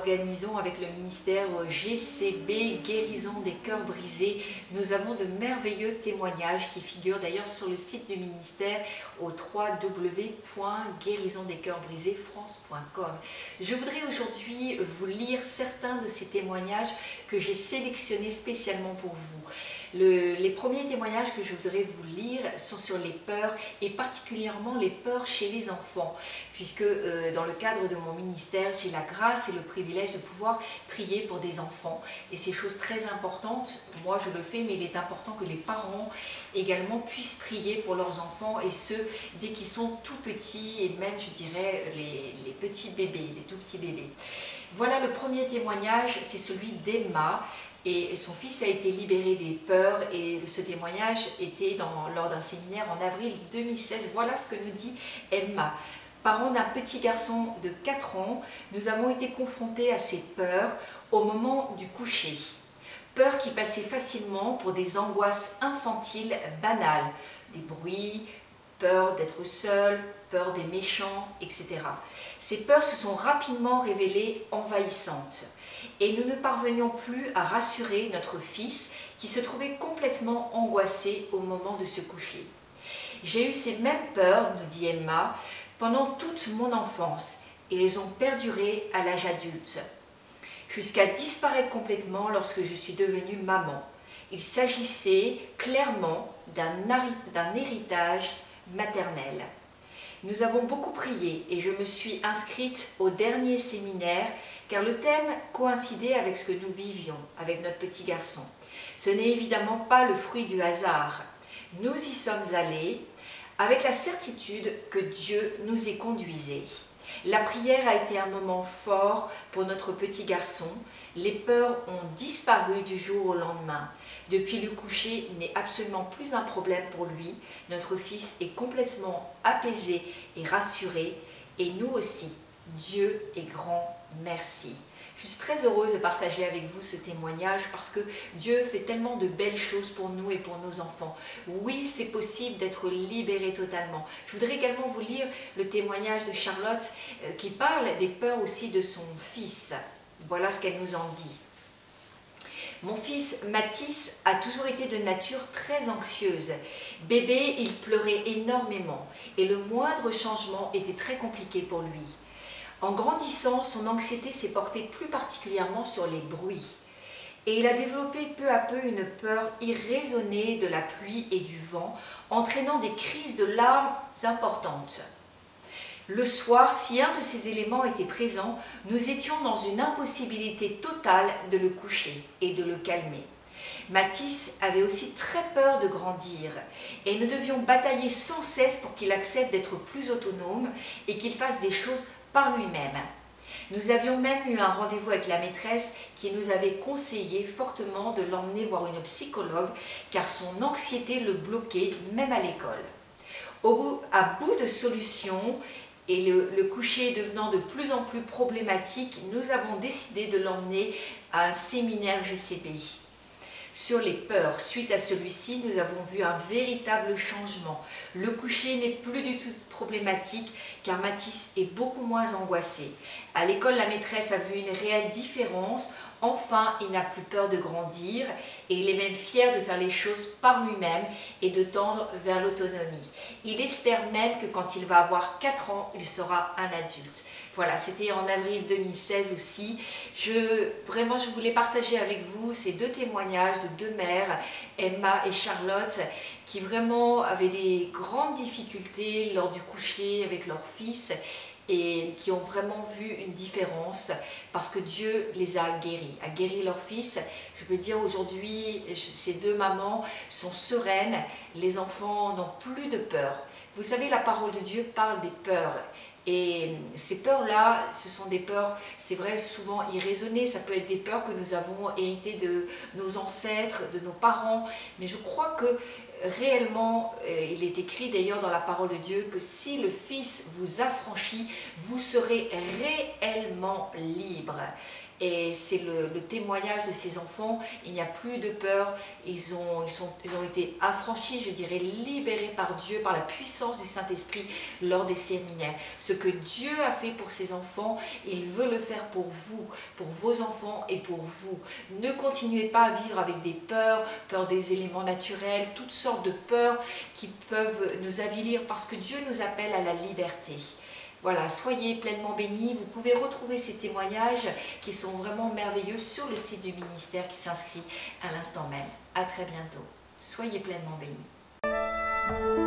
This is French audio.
organisons avec le ministère GCB, Guérison des cœurs brisés. Nous avons de merveilleux témoignages qui figurent d'ailleurs sur le site du ministère au www.guérisondescœursbrisés-france.com. Je voudrais aujourd'hui vous lire certains de ces témoignages que j'ai sélectionnés spécialement pour vous. Les premiers témoignages que je voudrais vous lire sont sur les peurs et particulièrement les peurs chez les enfants, puisque dans le cadre de mon ministère, j'ai la grâce et le privilège de pouvoir prier pour des enfants et c'est chose très importante. Moi je le fais, mais il est important que les parents également puissent prier pour leurs enfants, et ce dès qu'ils sont tout petits, et même je dirais les petits bébés, les tout petits bébés. Voilà le premier témoignage, c'est celui d'Emma. Et son fils a été libéré des peurs, et ce témoignage était lors d'un séminaire en avril 2016. Voilà ce que nous dit Emma. Parents d'un petit garçon de 4 ans, nous avons été confrontés à ces peurs au moment du coucher. Peurs qui passaient facilement pour des angoisses infantiles banales, des bruits, peur d'être seul, peur des méchants, etc. Ces peurs se sont rapidement révélées envahissantes. Et nous ne parvenions plus à rassurer notre fils qui se trouvait complètement angoissé au moment de se coucher. J'ai eu ces mêmes peurs, nous dit Emma, pendant toute mon enfance, et elles ont perduré à l'âge adulte, jusqu'à disparaître complètement lorsque je suis devenue maman. Il s'agissait clairement d'un héritage maternel. Nous avons beaucoup prié et je me suis inscrite au dernier séminaire car le thème coïncidait avec ce que nous vivions avec notre petit garçon. Ce n'est évidemment pas le fruit du hasard. Nous y sommes allés avec la certitude que Dieu nous y conduisait. La prière a été un moment fort pour notre petit garçon. Les peurs ont disparu du jour au lendemain. Depuis le coucher, il n'est absolument plus un problème pour lui. Notre fils est complètement apaisé et rassuré. Et nous aussi. Dieu est grand, merci. Je suis très heureuse de partager avec vous ce témoignage parce que Dieu fait tellement de belles choses pour nous et pour nos enfants. Oui, c'est possible d'être libéré totalement. Je voudrais également vous lire le témoignage de Charlotte qui parle des peurs aussi de son fils. Voilà ce qu'elle nous en dit. Mon fils Mathis a toujours été de nature très anxieuse. Bébé, il pleurait énormément et le moindre changement était très compliqué pour lui. En grandissant, son anxiété s'est portée plus particulièrement sur les bruits. Et il a développé peu à peu une peur irraisonnée de la pluie et du vent, entraînant des crises de larmes importantes. Le soir, si un de ces éléments était présent, nous étions dans une impossibilité totale de le coucher et de le calmer. Mathis avait aussi très peur de grandir et nous devions batailler sans cesse pour qu'il accepte d'être plus autonome et qu'il fasse des choses par lui-même. Nous avions même eu un rendez-vous avec la maîtresse qui nous avait conseillé fortement de l'emmener voir une psychologue car son anxiété le bloquait même à l'école. À bout de solutions et le coucher devenant de plus en plus problématique, nous avons décidé de l'emmener à un séminaire GCB. Sur les peurs, suite à celui-ci, nous avons vu un véritable changement. Le coucher n'est plus du tout problématique car Mathis est beaucoup moins angoissé. À l'école, la maîtresse a vu une réelle différence. Enfin, il n'a plus peur de grandir et il est même fier de faire les choses par lui-même et de tendre vers l'autonomie. Il espère même que quand il va avoir 4 ans, il sera un adulte. Voilà, c'était en avril 2016 aussi. Vraiment, je voulais partager avec vous ces deux témoignages de deux mères, Emma et Charlotte, qui vraiment avaient des grandes difficultés lors du coucher avec leur fils et qui ont vraiment vu une différence parce que Dieu les a guéri leur fils. Je peux dire aujourd'hui, ces deux mamans sont sereines, les enfants n'ont plus de peur. Vous savez, la parole de Dieu parle des peurs. Et ces peurs-là, ce sont des peurs, c'est vrai, souvent irraisonnées. Ça peut être des peurs que nous avons héritées de nos ancêtres, de nos parents. Mais je crois que réellement, il est écrit d'ailleurs dans la parole de Dieu que si le Fils vous affranchit, vous serez réellement libre. Et c'est le témoignage de ces enfants. Il n'y a plus de peur, ils ont été affranchis, je dirais libérés par Dieu, par la puissance du Saint-Esprit lors des séminaires. Ce que Dieu a fait pour ses enfants, il veut le faire pour vous, pour vos enfants et pour vous. Ne continuez pas à vivre avec des peurs, peur des éléments naturels, toutes sortes de peurs qui peuvent nous avilir, parce que Dieu nous appelle à la liberté. Voilà, soyez pleinement bénis. Vous pouvez retrouver ces témoignages qui sont vraiment merveilleux sur le site du ministère qui s'inscrit à l'instant même. À très bientôt. Soyez pleinement bénis.